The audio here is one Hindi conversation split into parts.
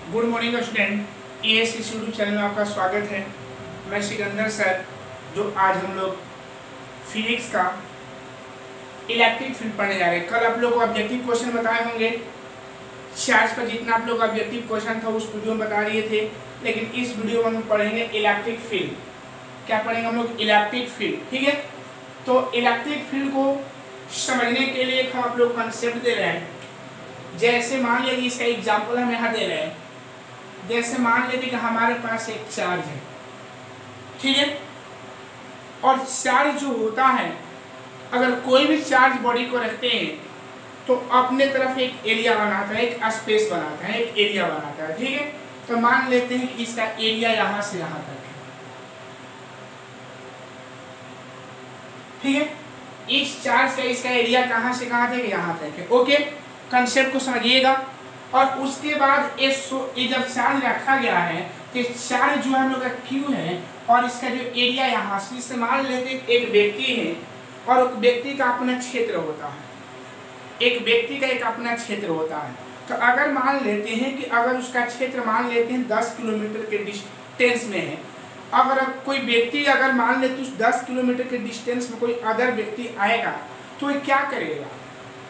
Good morning student, ES YouTube channel में आपका स्वागत है। मैं सिकंदर सर, जो आज हम लोग फिजिक्स का इलेक्ट्रिक फील्ड पढ़ने जा रहे हैं। कल आप लोग को ऑब्जेक्टिव क्वेश्चन बताए होंगे, चार्ज पर जितना आप लोग ऑब्जेक्टिव क्वेश्चन था उस वीडियो में बता दिए थे, लेकिन इस वीडियो में हम पढ़ेंगे इलेक्ट्रिक फील्ड। क्या पढ़ेंगे हम लोग? Electric field. ठीक है, तो इलेक्ट्रिक फील्ड को समझने के लिए हम आप लोग कंसेप्ट दे रहे हैं। जैसे मान लीजिए, इसका एग्जाम्पल हम यहाँ दे रहे हैं। जैसे मान लेते कि हमारे पास एक चार्ज है, ठीक है, और चार्ज जो होता है, अगर कोई भी चार्ज बॉडी को रखते हैं तो अपने तरफ एक एरिया बनाता है, एक स्पेस बनाता है, एक एरिया बनाता है। ठीक है, तो मान लेते हैं कि इसका एरिया यहाँ से यहाँ तक है। ठीक है, इस चार्ज का इसका एरिया कहाँ से कहाँ तक? यहाँ तक है। ओके, कंसेप्ट को समझिएगा। और उसके बाद ये जब चार्ज रखा गया है तो चार्ज जो हम लोग का Q है और इसका जो एरिया यहाँ से, इससे मान लेते एक व्यक्ति है और एक व्यक्ति का अपना क्षेत्र होता है, एक व्यक्ति का एक अपना क्षेत्र होता है। तो अगर मान लेते हैं कि अगर उसका क्षेत्र मान लेते हैं 10 किलोमीटर के डिस्टेंस में है, अगर कोई व्यक्ति अगर मान लेते उस 10 किलोमीटर के डिस्टेंस में कोई अदर व्यक्ति आएगा तो ये क्या करेगा?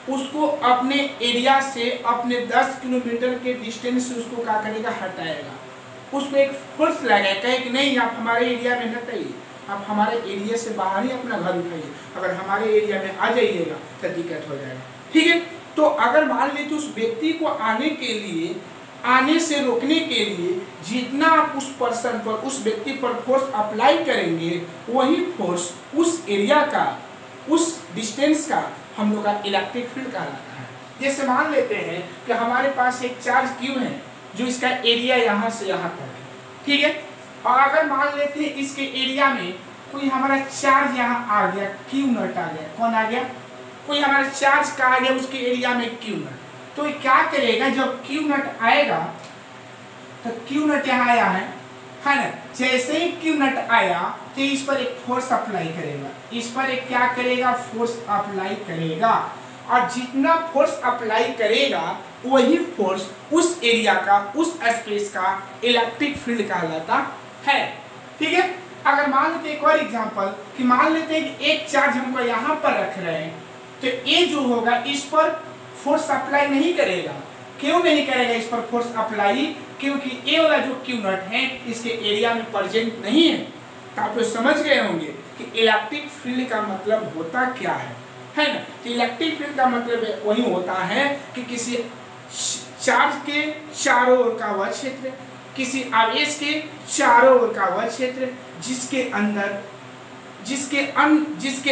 उसको अपने एरिया से, अपने 10 किलोमीटर के डिस्टेंस से उसको क्या करेगा? हटाएगा। उसको एक फोर्स लगाएगा, कहे कि नहीं आप हमारे एरिया में मत आइए, आप हमारे एरिया से बाहर ही अपना घर उठाइए, अगर हमारे एरिया में आ जाइएगा तो दिक्कत हो जाएगा। ठीक है, तो अगर मान लीजिए उस व्यक्ति को आने के लिए, आने से रोकने के लिए जितना आप उस पर्सन पर, उस व्यक्ति पर फोर्स अप्लाई करेंगे, वही फोर्स उस एरिया का, उस डिस्टेंस का हम लोग का इलेक्ट्रिक फील्ड कहलाता है। जैसे मान लेते हैं कि हमारे पास एक चार्ज Q है जो इसका एरिया यहाँ से यहाँ तक है। ठीक है, और अगर मान लेते हैं इसके एरिया में कोई हमारा चार्ज यहाँ आ गया, Q नॉट आ गया। कौन आ गया? कोई हमारा चार्ज का आ गया उसके एरिया में Q नॉट। तो ये क्या करेगा? जब Q नॉट आएगा तो Q नॉट यहाँ आया है ना, जैसे ही Q नॉट आया तो इस पर एक फोर्स अप्लाई करेगा, इस पर एक क्या करेगा? फोर्स अप्लाई करेगा। और जितना फोर्स अप्लाई करेगा वही फोर्स उस एरिया का, उस स्पेस का इलेक्ट्रिक फील्ड कहलाता है। ठीक है, अगर मान लेते एक और एग्जांपल कि मान लेते हैं कि एक चार्ज हमको यहाँ पर रख रहे हैं, तो ये जो होगा इस पर फोर्स अप्लाई नहीं करेगा। क्यों नहीं करेगा इस पर फोर्स अप्लाई? क्योंकि ये वाला जो Q नॉट है इसके एरिया में प्रेजेंट नहीं है। तो आप लोग समझ गए होंगे कि इलेक्ट्रिक फील्ड का मतलब होता क्या है ना? तो इलेक्ट्रिक फील्ड का मतलब वही होता है कि किसी चार्ज के चारों ओर का वह क्षेत्र, किसी आवेश के चारों ओर का वह क्षेत्र जिसके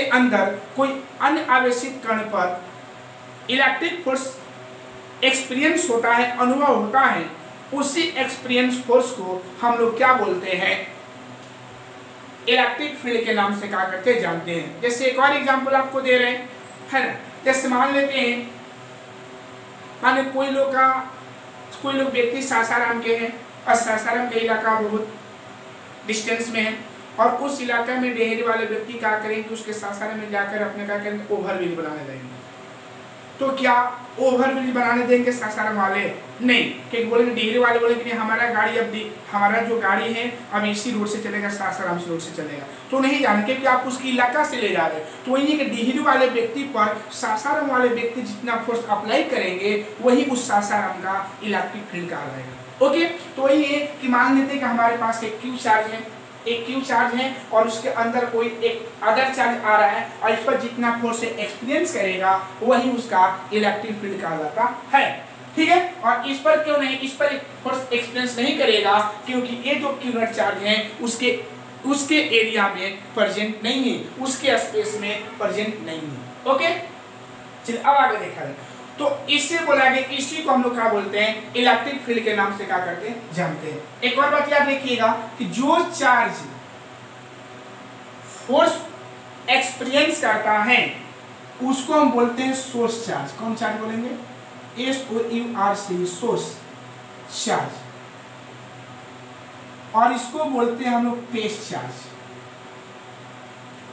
अंदर कोई अन्य आवेशित कण पर इलेक्ट्रिक फोर्स एक्सपीरियंस होता है, अनुभव होता है, उसी एक्सपीरियंस फोर्स को हम लोग क्या बोलते हैं? इलेक्ट्रिक फील्ड के नाम से क्या करते जानते हैं। जैसे एक और एग्जांपल आपको दे रहे हैं, है ना। जैसे मान लेते हैं, माने कोई लोग व्यक्ति सासाराम के हैं और सासाराम का इलाका बहुत डिस्टेंस में है, और उस इलाका में डेहरी वाले व्यक्ति क्या करेंगे? उसके सासाराम में जाकर अपने क्या करेंगे? ओवरब्रिज बनाने देंगे। तो क्या ओवरब्रिज बनाने देंगे सासाराम वाले? नहीं, क्योंकि बोलेंगे, डिहरी वाले बोलेंगे नहीं, हमारा गाड़ी अब हमारा जो गाड़ी है अब इसी रोड से चलेगा, सासाराम से रोड से चलेगा। तो नहीं जाने, क्योंकि आप उसकी इलाका से ले जा रहे हैं। तो वही कि डिहरी वाले व्यक्ति पर सासाराम वाले व्यक्ति जितना फोर्स अप्लाई करेंगे वही उस सासाराम का इलेक्ट्रिक फील्ड का रहेगा। ओके, तो वही है कि मान लेते हैं कि हमारे पास एक Q चार्ज है, और उसके अंदर कोई एक अदर चार्ज आ रहा है, और इस पर जितना फोर्स एक्सपीरियंस करेगा वही उसका इलेक्ट्रिक फील्ड कहलाता है। ठीक है, और इस पर क्यों नहीं? इस पर फोर्स एक्सपीरियंस नहीं करेगा क्योंकि ये जो Q नॉट चार्ज है उसके एरिया में प्रेजेंट नहीं है, उसके स्पेस में प्रेजेंट नहीं है। ओके, चलिए अब आगे देखा जाए। तो इससे बोला गया, इसी को हम लोग क्या बोलते हैं? इलेक्ट्रिक फील्ड के नाम से क्या करते हैं? जानते हैं। एक और बात याद रखिएगा कि जो चार्ज फोर्स एक्सपीरियंस करता है उसको हम बोलते हैं सोर्स चार्ज। कौन चार्ज बोलेंगे? SOURC, source charge. और इसको बोलते हैं हम लोग टेस्ट चार्ज।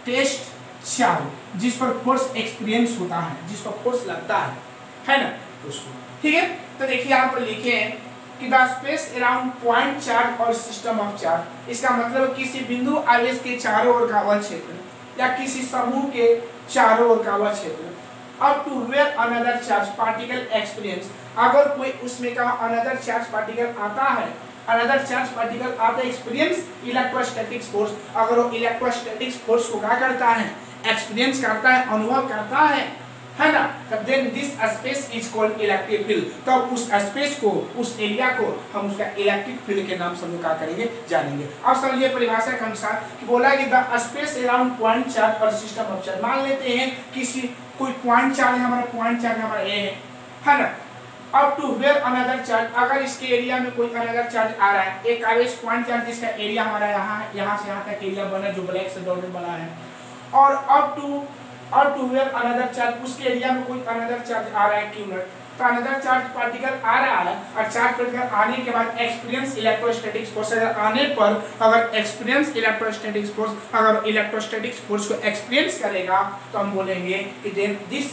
टेस्ट चार्ज जिस पर फोर्स एक्सपीरियंस होता है, जिस पर फोर्स लगता है ना, उसको। ठीक है, तो देखिए यहाँ पर लिखे हैं कि the space around point charge और सिस्टम ऑफ चार्ज, इसका मतलब किसी बिंदु आवेश के चारों ओर का वह क्षेत्र या किसी समूह के चारों ओर का वह क्षेत्र, अब to where another charge particle experience, अगर कोई उसमें का अनदर चार्ज पार्टिकल आता है, अनदर चार्ज पार्टिकल आता है एक्सपीरियंस इलेक्ट्रोस्टैटिक फोर्स, अगर वो इलेक्ट्रोस्टैटिक फोर्स को क्या करता है, एक्सपीरियंस करता है, अनुभव करता है ना, तब then this space is called electric field, तब उस स्पेस को, उस एरिया को हम उसका इलेक्ट्रिक फील्ड के नाम से हम क्या करेंगे, जानेंगे। अब समझिए परिभाषा के अनुसार कि बोला कि the space around point charge और सिस्टम ऑफ चार्ज, मान लेते हैं किसी कोई पॉइंट चार्ज है, हमारा पॉइंट चार्ज हमारा ए है ना, अब टू वेयर अनदर चार्ज, अगर इसके एरिया में कोई अनदर चार्ज आ रहा है, एक आवेश पॉइंट चार्ज जिसका एरिया हमारा यहाँ है, यहाँ से यहाँ तक एरिया बना जो ब्लैक से डॉटेड बना है, और अब टू वेयर अनदर चार्ज, उसके एरिया में कोई अनदर चार्ज आ रहा है क्यू नॉट, तो अनदर चार्ज पार्टिकल आ रहा है और चार्ज पार्टिकल आने के बाद एक्सपीरियंस इलेक्ट्रोस्टैटिक फोर्स, अगर आने पर अगर एक्सपीरियंस इलेक्ट्रोस्टैटिक फोर्स, अगर इलेक्ट्रोस्टैटिक फोर्स को एक्सपीरियंस करेगा तो हम बोलेंगे कि then this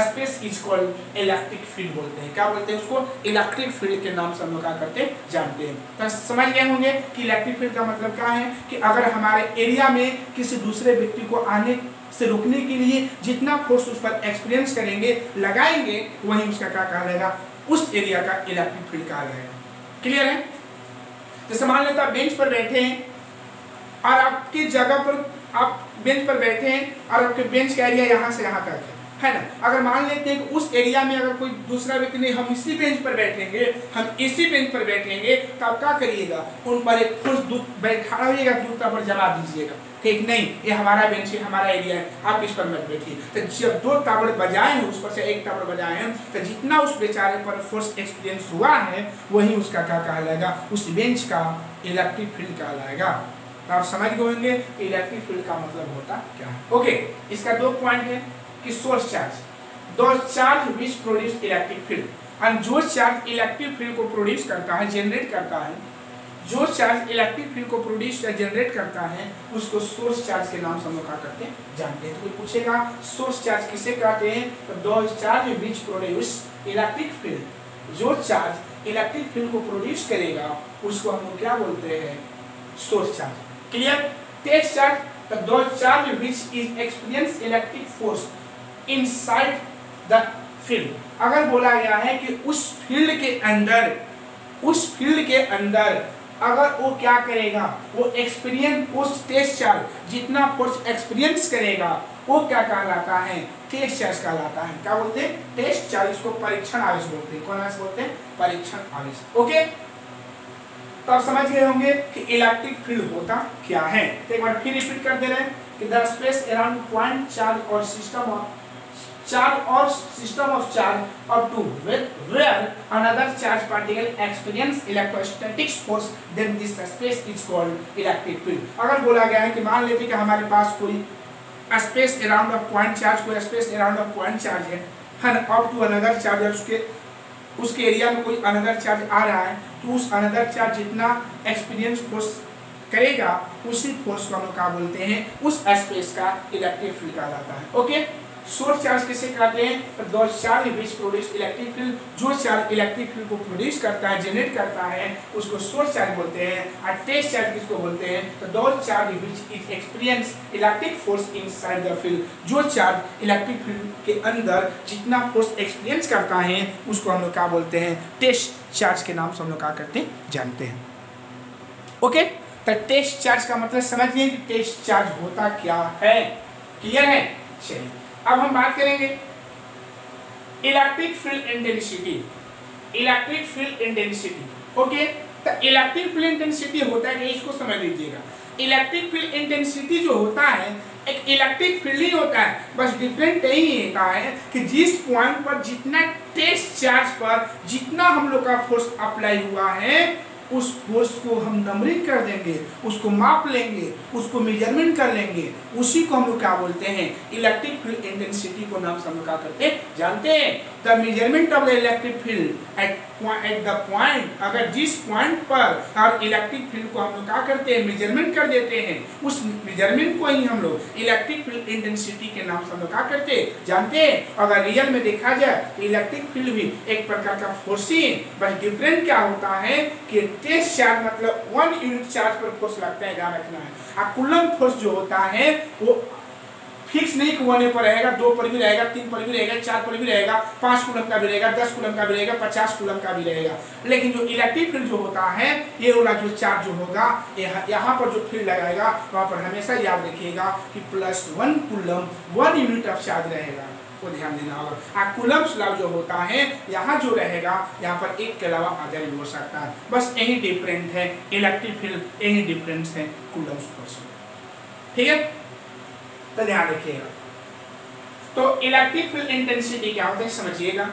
space is called electric field बोलते हैं, क्या बोलते हैं उसको, इलेक्ट्रिक फील्ड के नाम से हम लोग क्या करते जानते हैं। तो समझ गए होंगे कि इलेक्ट्रिक फील्ड का मतलब क्या है, कि अगर हमारे एरिया में किसी दूसरे व्यक्ति को आने से रोकने के लिए जितना फोर्स उस पर एक्सपीरियंस करेंगे, लगाएंगे, वही उसका क्या कहा जाएगा, उस एरिया का इलेक्ट्रिक फील्ड कहा जाएगा। क्लियर है? जैसे मान लेते आप बेंच पर बैठे हैं और आपकी जगह पर, आप बेंच पर बैठे हैं और आपके बेंच का एरिया यहाँ से यहाँ तक है ना, अगर मान लेते हैं कि उस एरिया में अगर कोई दूसरा व्यक्ति नहीं, हम इसी बेंच पर बैठेंगे, हम इसी बेंच पर बैठेंगे, तो आप क्या करिएगा, उन पर एक फोर्स खड़ा होइएगा, दूसरा पर जमा दीजिएगा, ठीक नहीं, ये हमारा बेंच है, हमारा एरिया है, आप इस पर मत बैठिए। तो जब दो टावर बजाए हैं, उस पर से एक टावर बजाए हैं, तो जितना उस बेचारे पर फोर्स एक्सपीरियंस हुआ है, वही उसका क्या कहलाएगा, उस बेंच का इलेक्ट्रिक फील्ड कहलाएगा। तो आप समझ गए होंगे कि इलेक्ट्रिक फील्ड का मतलब होता क्या है। ओके, इसका दो पॉइंट है कि सोर्स चार्ज, दो charge which produce electric field, और जो चार्ज इलेक्ट्रिक फील्ड को प्रोड्यूस करता है, जनरेट करता है, जो चार्ज इलेक्ट्रिक फील्ड को प्रोड्यूस या जनरेट करता है, उसको सोर्स चार्ज के नाम से हम लोग क्या करते हैं, जानते हैं। तो कोई पूछेगा सोर्स चार्ज किसे कहते हैं, तो दो charge which produce electric field, जो चार्ज इलेक्ट्रिक फील्ड को प्रोड्यूस करेगा उसको हम लोग क्या बोलते हैं, source charge. Clear? Test charge, तो दो charge which is experience electric force inside the field, अगर बोला गया है कि उस फील्ड के अंदर, उस फील्ड के अंदर अगर वो क्या करेगा, वो एक्सपीरियंस, उस टेस्ट चार्ज जितना फोर्स एक्सपीरियंस करेगा वो क्या कहलाता है, टेस्ट चार्ज कहलाता है। क्या बोलते हैं, टेस्ट चार्ज, इसको परीक्षण आवेश बोलते हैं। कौन आवेश बोलते हैं, परीक्षण आवेश। ओके, तो आप समझ गए होंगे कि इलेक्ट्रिक फील्ड होता क्या है। तो एक बार फिर रिपीट कर दे रहे हैं कि the space around point charge और system of charge up to where another charge particle experience electrostatic force, then this space is called electric field। अगर बोला गया है कि मान लेते कि हमारे पास कोई space around of point charge, कोई space around of point charge है ना, अप टू अनदर चार्ज, उसके एरिया में कोई अनदर चार्ज आ रहा है, तो उस अनदर चार्ज जितना एक्सपीरियंस फोर्स करेगा, उसी फोर्स को हम क्या बोलते हैं, उस स्पेस का इलेक्ट्रिक फील्ड कहलाता है। ओके, सोर्स चार्ज किसे कहते हैं, तो दो charge which produce electric field, जो चार्ज इलेक्ट्रिक फील्ड को प्रोड्यूस करता है, जनरेट करता है, उसको सोर्स चार्ज बोलते हैं। और टेस्ट चार्ज किसको बोलते हैं, तो दो charge which is experience electric force inside the field, जो चार्ज इलेक्ट्रिक फील्ड के अंदर जितना फोर्स एक्सपीरियंस करता है, उसको हम लोग क्या बोलते हैं, टेस्ट चार्ज के नाम से हम लोग क्या करते हैं, जानते हैं। ओके, तो टेस्ट चार्ज का मतलब समझिए कि टेस्ट चार्ज होता क्या है। क्लियर है? चलिए अब हम बात करेंगे electric field intensity. Electric field intensity, okay, तो इलेक्ट्रिक फील्ड इंटेंसिटी होता है कि इसको समझ लीजिएगा। इलेक्ट्रिक फील्ड इंटेंसिटी जो होता है एक इलेक्ट्रिक फील्ड ही होता है, बस डिफरेंट यही होता है कि जिस पॉइंट पर जितना टेस्ट चार्ज पर जितना हम लोग का फोर्स अप्लाई हुआ है, उस फोर्स को हम नंबरिंग कर देंगे, उसको माप लेंगे, उसको मेजरमेंट कर लेंगे, उसी को हम लोग क्या बोलते हैं, इलेक्ट्रिक फील्ड इंटेंसिटी को नाम से हम लोग क्या करते जानते हैं। The measurement of the electric field at the point, अगर जिस पॉइंट पर और इलेक्ट्रिक फील्ड को हम लोग क्या करते हैं, मेजरमेंट कर देते हैं, उस मेजरमेंट को ही हम लोग इलेक्ट्रिक फील्ड इंटेंसिटी के नाम से हम लोग क्या करते जानते हैं। अगर रियल में देखा जाए तो इलेक्ट्रिक फील्ड भी एक प्रकार का फोर्स ही है, बस डिफरेंट क्या होता है कि टेस्ट चार्ज मतलब 1 यूनिट चार्ज पर फोर्स लगता है, ध्यान रखना है। और कूलम्ब फोर्स जो होता है वो फिक्स नहीं कि 1 पर रहेगा, 2 पर भी रहेगा, 3 पर भी रहेगा, 4 पर भी रहेगा, 5 कूलम्ब का भी रहेगा, 10 कूलम्ब का भी रहेगा, 50 कूलम्ब का भी रहेगा। लेकिन जो इलेक्ट्रिक फील्ड जो होता है, ये वाला जो चार्ज जो होगा, यहाँ पर जो फील्ड लगाएगा वहाँ पर हमेशा याद रखिएगा कि +1 कूलम्ब 1 यूनिट ऑफ चार्ज रहेगा, को ध्यान देना होगा। कूलम्ब्स लॉ जो होता है, यहाँ जो रहेगा यहाँ पर एक के अलावा अदर भी हो सकता है, बस यही डिफरेंट है इलेक्ट्रिक फील्ड, यही डिफरेंस है कूलम्ब्स फोर्स में, ठीक है, तो ध्यान रखिएगा। तो इलेक्ट्रिक फील्ड इंटेंसिटी क्या होता है समझिएगा।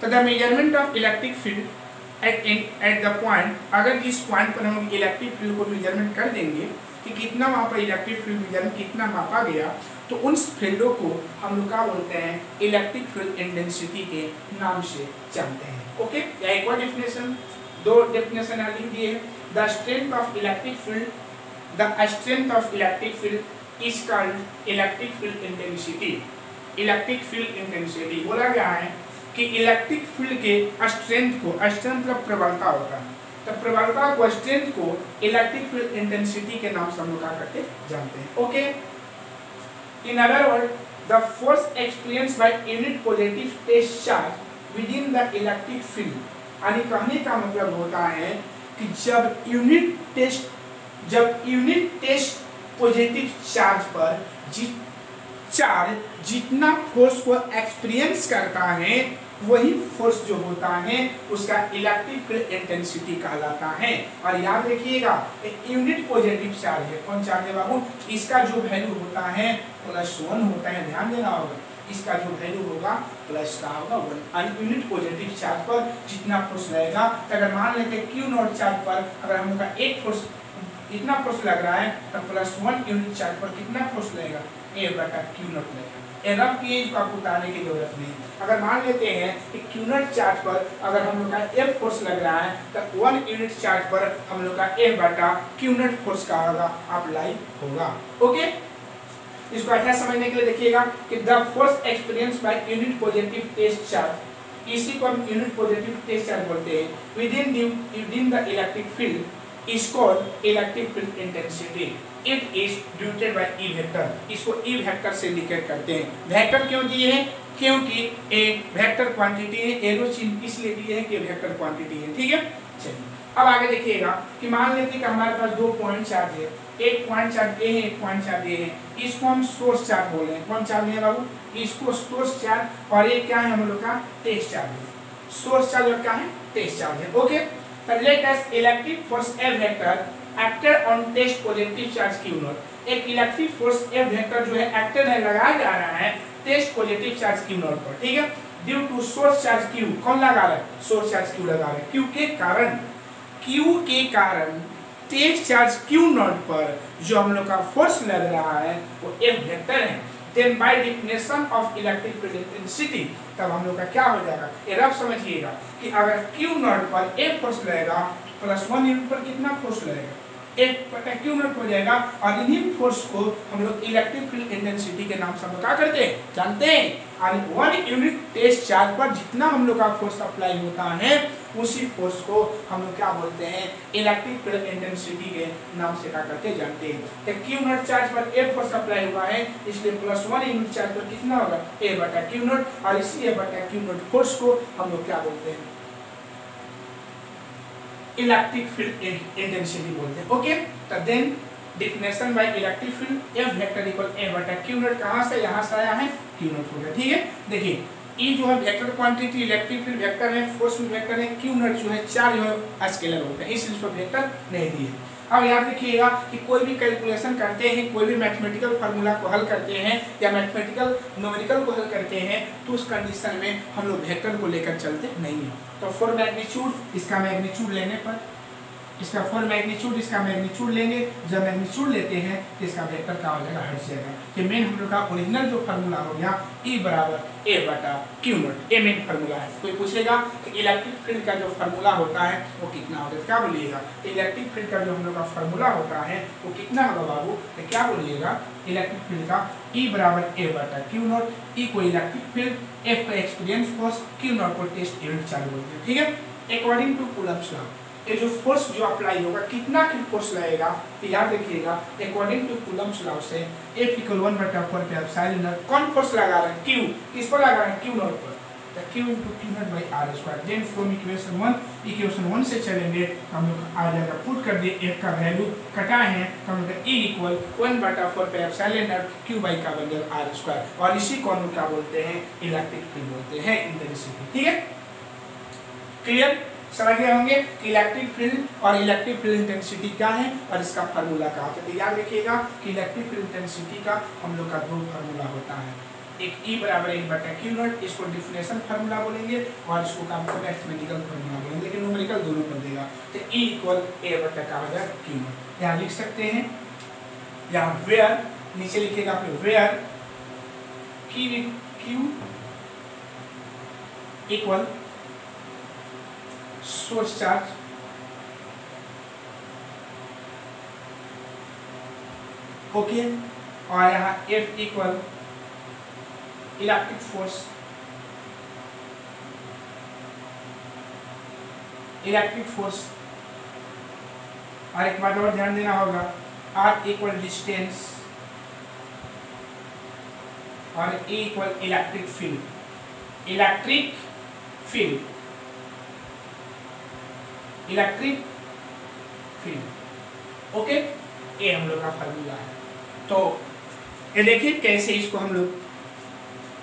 तो the measurement of electric field at the point, अगर जिस पॉइंट पर हम इलेक्ट्रिक फील्ड को मेजरमेंट कर देंगे कि कितना वहाँ पर इलेक्ट्रिक फील्ड मेजरमेंट कितना मापा गया, तो उन फील्डों को हम लोग क्या बोलते हैं, इलेक्ट्रिक फील्ड इंटेंसिटी के नाम से जानते हैं। ओके, या एक और डेफिनेशन, 2 डेफिनेशन लिख दिए। The strength of electric field, the strength of electric field is called electric field intensity. Electric field intensity बोला गया है कि इलेक्ट्रिक फील्ड के स्ट्रेंथ को, स्ट्रेंथ मतलब प्रबलता होता है, तो प्रबलता को, स्ट्रेंथ को इलेक्ट्रिक फील्ड इंटेंसिटी के नाम से हम लोग क्या करते जानते हैं। Okay, in other word the force experience by unit positive test charge within the electric field, यानी कहने का मतलब होता है कि जब यूनिट टेस्ट पॉजिटिव चार्ज पर जितना फोर्स को एक्सपीरियंस करता है, वही फोर्स जो होता है उसका इलेक्ट्रिक फील्ड इंटेंसिटी कहलाता है। और याद रखिएगा यूनिट पॉजिटिव चार्ज है, कौन चार्ज है बाबू, इसका जो वैल्यू होता है +1 होता है, ध्यान देना होगा, इसका जो वैल्यू होगा प्लस का होगा 1। यूनिट पॉजिटिव चार्ज पर जितना फोर्स लगेगा, अगर मान लेते Q0 चार्ज पर अगर हम लोग का एक फोर्स इतना फोर्स लग रहा है, तो +1 यूनिट चार्ज पर कितना फोर्स लगेगा, A/Q0 लगेगा। रफ की को आपको बताने की जरूरत नहीं। अगर मान लेते हैं कि Q0 चार्ज पर अगर हम लोग का F फोर्स लग रहा है, तो 1 यूनिट चार्ज पर हम लोग का A/Q0 फोर्स का होगा अप्लाई होगा। ओके, इसको अच्छा समझने के लिए देखिएगा कि the force experience by unit positive test charge, इसी को हम यूनिट पॉजिटिव टेस्ट चार्ज बोलते हैं, within the electric field is called electric field intensity. It is denoted by E vector. इसको E vector से इंडिकेट करते हैं। वेक्टर क्यों दिए हैं, क्योंकि ए वेक्टर क्वांटिटी है, एरो चिन्ह इसलिए दिए हैं कि वेक्टर क्वांटिटी है, ठीक है। चलिए अब आगे देखिएगा कि मान लेते हैं कि हमारे पास 2 पॉइंट चार्ज है, एक पॉइंट चार्ज ए है, एक पॉइंट चार्ज ए है, इसको हम सोर्स चार्ज बोल रहे हैं। कौन चार्ज है बाबू, इसको सोर्स चार्ज, और ये क्या है हम लोग का टेस्ट चार्ज है। सोर्स चार्ज और क्या है, टेस्ट चार्ज है। Okay, let us electric force F vector acted on test positive charge Q0। एक इलेक्ट्रिक फोर्स F वेक्टर जो है एक्टेड है, लगाया जा रहा है टेस्ट पॉजिटिव चार्ज Q0 पर, ठीक है। Due to source charge Q, कौन लगा रहा है, सोर्स चार्ज Q लगा रहा है। Q के कारण टेस्ट चार्ज Q0 पर जो हम लोग का फोर्स लग रहा है वो F वेक्टर है। Then by definition of electric field intensity, तब हम लोग का क्या हो जाएगा, ये रफ समझिएगा कि अगर Q0 पर एक फोर्स लगेगा, +1 यूनिट पर कितना फोर्स लगेगा, 1/Q0 हो जाएगा। और इन्हीं फोर्स को हम लोग इलेक्ट्रिक फील्ड इंटेंसिटी के नाम से हम लोग क्या करते हैं जानते हैं। और 1 यूनिट टेस्ट चार्ज पर जितना हम लोग का फोर्स अप्लाई होता है, उसी फोर्स को हम लोग क्या बोलते हैं, इलेक्ट्रिक फील्ड इंटेंसिटी के नाम से क्या करते जानते हैं। तो Q0 चार्ज पर एक फोर्स अप्लाई हुआ है, इसलिए +1 यूनिट चार्ज पर कितना होगा, A/Q0, और इसी A/Q0 फोर्स को हम लोग क्या बोलते हैं, इलेक्ट्रिक फील्ड इंटेंसिटी बोलते हैं। ओके, तो then definition by electric field F vector equal A/Q0, कहां से, यहां से आया है Q0 हो गया, ठीक है। देखिए E जो है vector quantity, electric field vector है, फोर्स भी वेक्टर है, Q0 जो है चार्ज है स्केलर होता है, इसलिए इसको वेक्टर नहीं दिए। अब याद रखिएगा कि कोई भी कैलकुलेशन करते हैं, कोई भी मैथमेटिकल फार्मूला को हल करते हैं या मैथमेटिकल न्यूमेरिकल को हल करते हैं, तो उस कंडीशन में हम लोग वेक्टर को लेकर चलते नहीं हैं। तो फॉर मैग्नीट्यूड, इसका मैग्नीट्यूड लेने पर इसका फॉर मैग्नीट्यूड, इसका मैग्नीट्यूड लेंगे, जब मैग्नीट्यूड लेते हैं तो इसका वेक्टर क्या हो जाएगा, हट जाएगा। कि मेन हम लोग का ओरिजिनल जो फार्मूला हो गया E बराबर A बटा Q नॉट, ये मेन फार्मूला है। कोई पूछेगा कि इलेक्ट्रिक फील्ड का जो फार्मूला होता है वो कितना होता है, क्या बोलिएगा, इलेक्ट्रिक फील्ड का जो हम लोग का फार्मूला होता है वो कितना होगा बाबू, तो क्या बोलिएगा, इलेक्ट्रिक फील्ड का E बराबर A बटा Q नॉट, E को इलेक्ट्रिक फील्ड, F का एक्सपीरियंस फोर्स, Q नॉट को टेस्ट यूनिट चार्ज बोलते हैं। ठीक है, अकॉर्डिंग टू कूलम्ब्स लॉ ये जो फोर्स जो अप्लाई होगा कितना की फोर्स लगेगा, तो याद रखिएगा अकॉर्डिंग टू कूलम्ब्स लॉ से F = 1/4 कौन फोर्स लगा रहे हैं, Q, किस पर लगा रहे हैं, Q नॉट पर, तो Q × Q naught by R square. Then from equation 1 से चलेंगे हम लोग आ जाएगा, पुट कर दिए F का वैल्यू कटा है तो हम लोग E = 1/4 Q बाई का बंडल R स्क्वायर, और इसी को हम क्या बोलते हैं, इलेक्ट्रिक फील्ड बोलते हैं, इंटेंसिटी। ठीक है, क्लियर, समझ गए होंगे कि इलेक्ट्रिक फील्ड और इलेक्ट्रिक फील्ड इंटेंसिटी क्या है और इसका फार्मूला क्या होता है। तो याद रखिएगा कि इलेक्ट्रिक फील्ड इंटेंसिटी का हम लोग का दो फार्मूला होता है, एक E बराबर 1 बटा Q नॉट, इसको डिफिनेशन फार्मूला बोलेंगे और इसको काम को मैथमेटिकल फार्मूला बोलेंगे, लेकिन न्यूमेरिकल दोनों कर देगा। तो E = A बटा क्या हो जाएगा, Q नॉट। यहाँ लिख सकते हैं, यहाँ वेयर नीचे लिखिएगा फिर where Q equal source charge, okay, और यहाँ F इक्वल इलेक्ट्रिक फोर्स, और एक बात और ध्यान देना होगा, R इक्वल डिस्टेंस और E equal electric field, electric field, okay, ये हम लोग का फार्मूला है। तो ये देखिए कैसे इसको हम लोग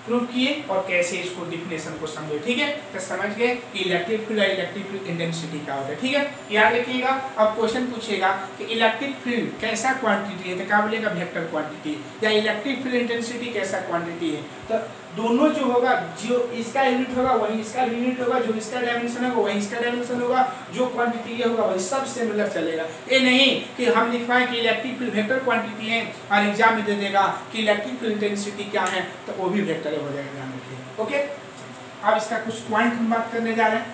प्रूव किए और कैसे इसको डिफिनेशन को समझे। ठीक है, तो समझ गए कि इलेक्ट्रिक फील्ड और इलेक्ट्रिक फील्ड इंटेंसिटी क्या होता है। ठीक है, याद रखिएगा, अब क्वेश्चन पूछेगा कि इलेक्ट्रिक फील्ड कैसा क्वांटिटी है, तो क्या बोलेगा, वेक्टर क्वांटिटी, या इलेक्ट्रिक फील्ड इंटेंसिटी कैसा क्वांटिटी है। तो दोनों जो होगा, जो इसका यूनिट होगा वही इसका यूनिट होगा, जो इसका डायमेंशन होगा वही इसका डायमेंशन होगा, जो क्वांटिटी ये होगा वही सब सिमिलर चलेगा। ये नहीं कि हम लिखवाएं कि इलेक्ट्रिक फील्ड वेक्टर क्वांटिटी है और एग्जाम में दे देगा कि इलेक्ट्रिक फील्ड इंटेंसिटी क्या है, तो वो भी वेक्टर हो जाएगा, ध्यान रखिए। ओके, अब इसका कुछ पॉइंट हम बात करने जा रहे हैं।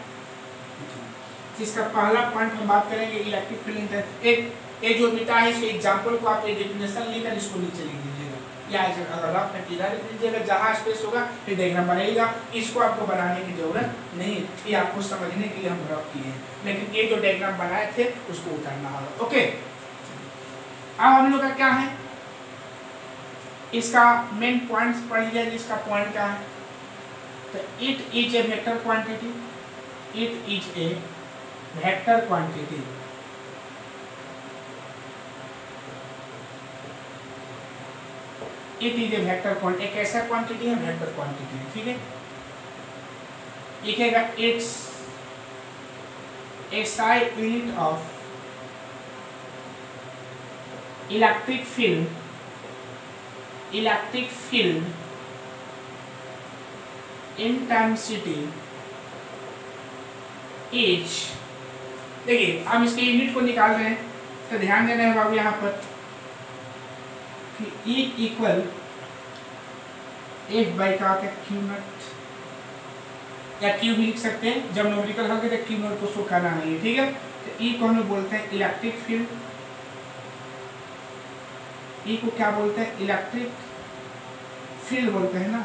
इसका पहला पॉइंट हम बात करेंगे इलेक्ट्रिक फील्ड इंटेंसिटी। एक ये जो मिटा है इसके एग्जांपल को आप डेफिनेशन लेकर इसको नीचे लिख दीजिएगा, या अगर आप इधर लिख दीजिएगा, जहाँ स्पेस होगा फिर डायग्राम बनाइएगा। इसको आपको बनाने की जरूरत नहीं, ये आपको समझने के लिए हम ड्रॉ किए हैं, लेकिन ये जो डायग्राम बनाए थे उसको उतारना होगा। ओके, अब हम लोग का क्या है, इसका मेन पॉइंट्स पढ़ लिया, इसका पॉइंट क्या है, तो it is a vector quantity, it is a vector quantity, it is a vector quantity, एक ऐसा क्वांटिटी है, वेक्टर क्वांटिटी है। ठीक है, लिखेगा it's SI unit of electric field, intensity is, देखिए हम इसके यूनिट को निकाल रहे हैं, तो ध्यान देना है बाबू यहाँ पर कि E इक्वल F बाई का Q नॉट, या Q भी लिख सकते हैं, जब न्यूमेरिकल होगा तो Q नॉट को शो करना नहीं है। ठीक है, तो E को हम लोग बोलते हैं इलेक्ट्रिक फील्ड, E को क्या बोलते हैं, इलेक्ट्रिक फील्ड बोलते हैं ना,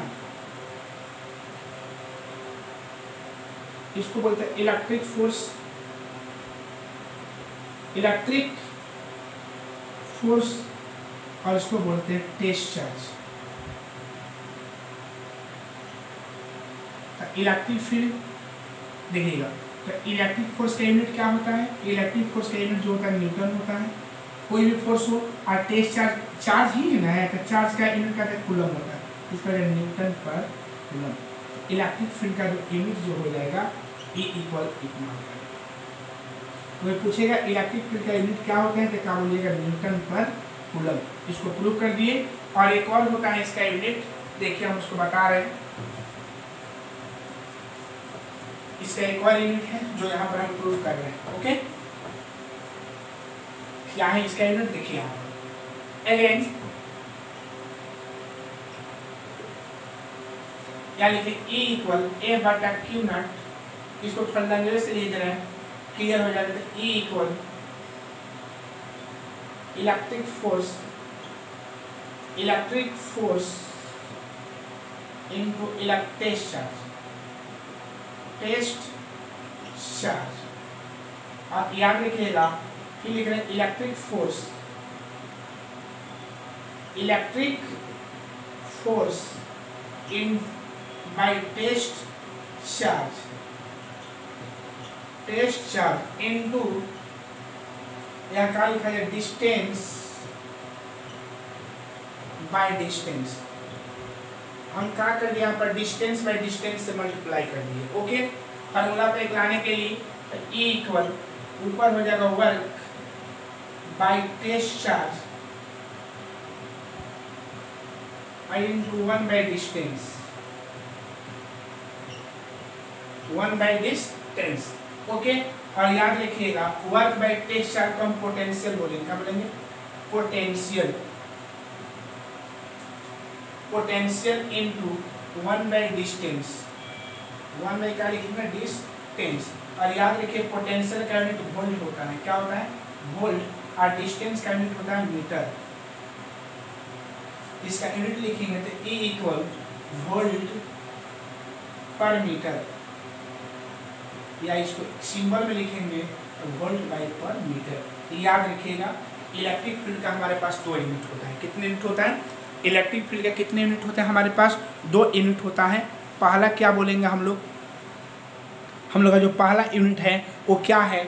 इसको बोलते हैं इलेक्ट्रिक फोर्स, और इसको बोलते हैं टेस्ट चार्ज। इलेक्ट्रिक फील्ड देखिएगा, तो इलेक्ट्रिक फोर्स का यूनिट क्या होता है, इलेक्ट्रिक फोर्स का यूनिट जो होता है न्यूटन होता है, कोई भी फोर्स हो, और टेस्ट चार्ज ही है ना, तो चार्ज का यूनिट का कूलम होता है, इसका न्यूटन पर कूलम। इलेक्ट्रिक फील्ड का जो यूनिट जो हो जाएगा E इक्वल इतना हो जाएगा। कोई पूछेगा इलेक्ट्रिक फील्ड का यूनिट क्या होता है, तो क्या बोलिएगा, न्यूटन पर कूलम। इसको प्रूव कर दिए, और एक और होता है इसका यूनिट, देखिए हम उसको बता रहे हैं, इसका एक और यूनिट है जो यहाँ पर हम प्रूव कर रहे हैं। ओके, क्या है इसका यूनिट देखिए यहाँ अगेन क्या लिखे E इक्वल A बटा Q नॉट, इसको फंडामेंटल से लिख रहे हैं, क्लियर हो जाएगा। तो E equal electric force into test charge, आप याद रखिएगा। फिर लिख रहे हैं electric force in by test charge into यहाँ क्या लिखा है डिस्टेंस बाय डिस्टेंस। हम क्या कर दिया यहाँ पर डिस्टेंस बाय डिस्टेंस से मल्टीप्लाई कर दिए। ओके, फार्मूला पे लाने के लिए E इक्वल ऊपर हो जाएगा work by test charge into 1 by distance, 1 by distance. Okay, और याद रखिएगा वर्क बाय टेस्ट चार्ज को हम पोटेंशियल बोलेंगे। क्या बोलेंगे? Potential into 1 by distance, 1 by क्या लिखेंगे डिस्टेंस। और याद रखिए पोटेंशियल का यूनिट वोल्ट होता है। क्या होता है? वोल्ट। और डिस्टेंस का यूनिट होता है मीटर। इसका यूनिट लिखेंगे तो E इक्वल वोल्ट पर मीटर, या इसको सिंबल में लिखेंगे वोल्ट बाय पर मीटर। याद रखिएगा इलेक्ट्रिक फील्ड का हमारे पास 2 यूनिट होता है। कितने यूनिट होता है? इलेक्ट्रिक फील्ड का कितने यूनिट होते हैं हमारे पास? 2 यूनिट होता है। पहला क्या बोलेंगे हम लोग का जो पहला यूनिट है वो क्या है?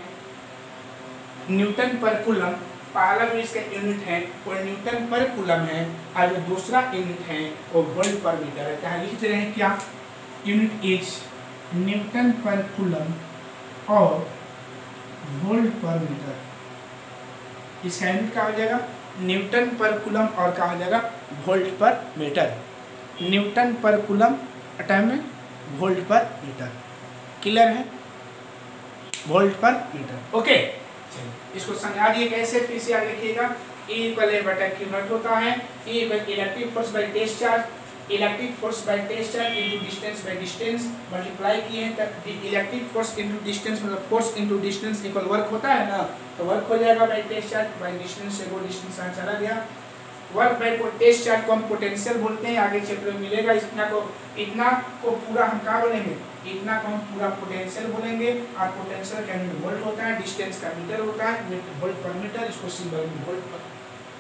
न्यूटन पर कूलम। पहला जो इसका यूनिट है वो न्यूटन पर कूलम है, और जो दूसरा यूनिट है वो वोल्ट पर मीटर है। क्या लिख रहे हैं? क्या यूनिट इज न्यूटन पर कूलम और वोल्ट पर मीटर। इसका यूनिट क्या हो जाएगा? न्यूटन पर कूलम और क्या हो जाएगा? वोल्ट पर मीटर। न्यूटन पर कूलम टाइम में वोल्ट पर मीटर। क्लियर है? वोल्ट पर मीटर। ओके, चलिए इसको समझा दिए कैसे, फिर से याद रखिएगा। E इक्वल A बटा Q नॉट होता है। E equal electric force by test charge into distance by distance multiply किए हैं, तब इलेक्ट्रिक फोर्स इनटू डिस्टेंस मतलब force into distance equal work होता है ना, तो वर्क हो जाएगा by test charge by distance से वो डिस्टेंस चला गया। वर्क बाय टेस्ट चार्ज को हम पोटेंशियल बोलते हैं, आगे चैप्टर में मिलेगा। इतना को पूरा हम क्या बोलेंगे? इतना को हम पूरा पोटेंशियल बोलेंगे, और पोटेंशियल का यूनिट वोल्ट होता है, डिस्टेंस का मीटर होता है, वोल्ट पर मीटर। इसको सिंबल में वोल्ट पर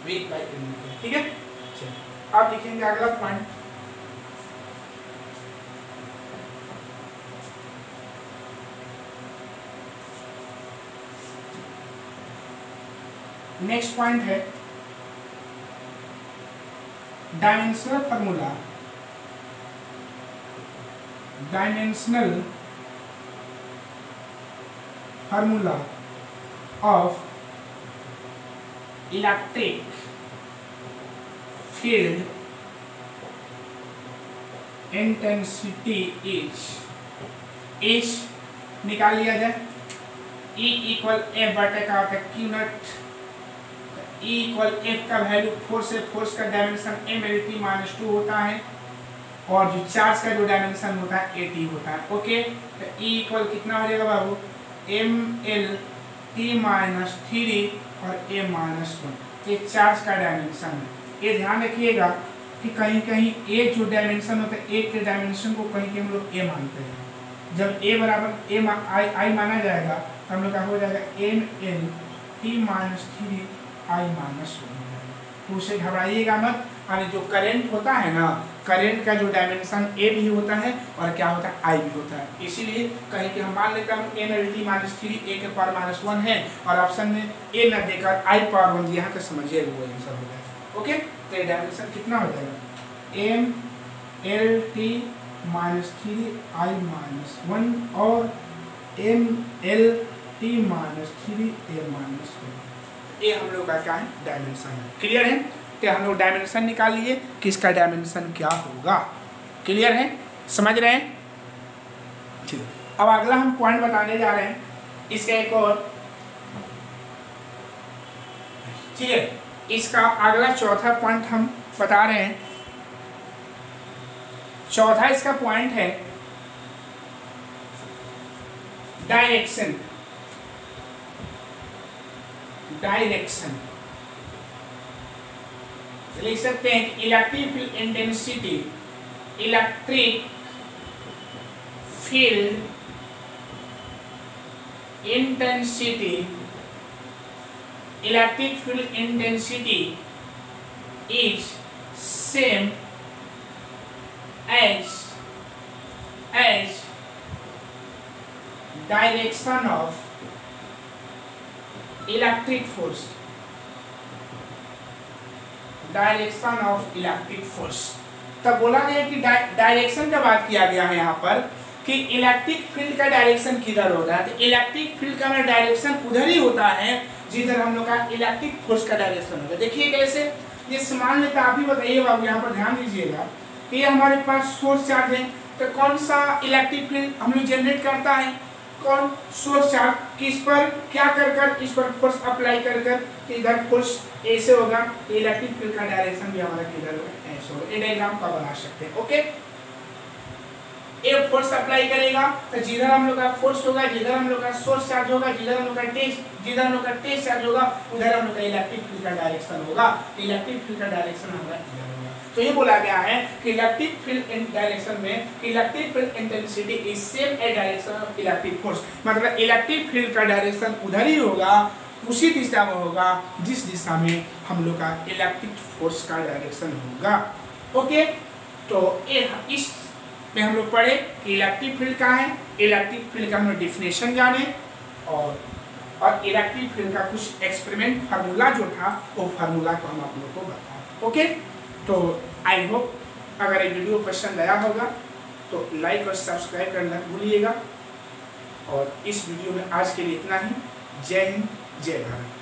वेट बाय मीटर। ठीक है, चलिए अब लिखेंगे अगला पॉइंट। नेक्स्ट पॉइंट है dimensional formula. Dimensional formula of electric field intensity is निकाल लिया जाए। E इक्वल F बटा का होता है Q not. E equal F का वैल्यू फोर्स है, फोर्स का डायमेंशन mLT - 2 होता है, और जो चार्ज का जो डायमेंशन होता है AT होता है। ओके, तो E इक्वल कितना हो जाएगा बाबू? mLT - 3 और A - 1। ये चार्ज का डायमेंशन है। ये ध्यान रखिएगा कि कहीं कहीं A जो डायमेंशन होता है, A के डायमेंशन को कहीं कहीं हम लोग A मानते हैं। जब A बराबर I माना जाएगा तो हम लोग का हो जाएगा mLT - 3 I - 1। तो उसे घबराइएगा मत। और जो करंट होता है ना, करंट का जो डायमेंशन A भी होता है और क्या होता है I भी होता है। इसीलिए कहीं कि हम मान लेते हैं mLT - 3 A के पावर -1 है, और ऑप्शन में A न देकर I पावर 1 दिया है, तो समझिए वो आंसर हो जाएगा। ओके, तो ये डायमेंशन कितना हो जाएगा? mLT - 3 I - 1 और mLT - 3 A - 1। ये हम लोग का क्या है? डायमेंशन है। क्लियर है? तो हम लोग डायमेंशन निकाल लिए कि इसका डायमेंशन क्या होगा। क्लियर है? समझ रहे हैं? ठीक, अब अगला हम पॉइंट बताने जा रहे हैं। इसका एक और ठीक है। इसका अगला चौथा पॉइंट हम बता रहे हैं। चौथा इसका पॉइंट है डायरेक्शन। डायरेक्शन लिख सकते हैं कि electric field intensity, electric field intensity, electric field intensity is same as direction of electric force. Direction of electric force. तब बोला गया कि डायरेक्शन का बात किया गया है यहाँ पर कि इलेक्ट्रिक फील्ड का डायरेक्शन किधर होता है, तो इलेक्ट्रिक फील्ड का डायरेक्शन उधर ही होता है जिधर हम लोग का इलेक्ट्रिक फोर्स का डायरेक्शन होगा। देखिए कैसे, ये मान लेते आप ही बताइए बाबू, यहाँ पर ध्यान दीजिएगा कि हमारे पास सोर्स चार्ज है, तो कौन सा इलेक्ट्रिक फील्ड हम लोग जनरेट करता है, कौन, सोर्स चार्ज। किस पर, क्या कर इस पर फोर्स अप्लाई कर इधर फोर्स ऐसे होगा, तो इलेक्ट्रिक फील्ड का डायरेक्शन भी हमारा किधर होगा, ऐसे होगा। ये डायग्राम का बना सकते हैं। ओके, एक फोर्स अप्लाई करेगा तो जिधर हम लोग का फोर्स होगा, जिधर हम लोग का सोर्स चार्ज होगा, जिधर हम लोग का टेस्ट चार्ज होगा, उधर हम लोग का इलेक्ट्रिक फील्ड का डायरेक्शन होगा। इलेक्ट्रिक फील्ड का डायरेक्शन हमारा इधर होगा। तो ये बोला गया है कि इलेक्ट्रिक फील्ड डायरेक्शन में electric field intensity is same as direction of electric force. मतलब इलेक्ट्रिक फील्ड का डायरेक्शन उधर ही होगा, उसी दिशा में होगा जिस दिशा में हम लोग का इलेक्ट्रिक फोर्स का डायरेक्शन होगा। ओके, तो इस में हम लोग पढ़े कि इलेक्ट्रिक फील्ड का है, इलेक्ट्रिक फील्ड का हम लोग डिफिनेशन जाने और इलेक्ट्रिक फील्ड का कुछ एक्सपेरिमेंट फार्मूला जो था वो फार्मूला को हम आप लोग को बताएं। ओके, तो आई होप अगर ये वीडियो पसंद आया होगा तो लाइक और सब्सक्राइब करना भूलिएगा। और इस वीडियो में आज के लिए इतना ही। जय हिंद, जय भारत।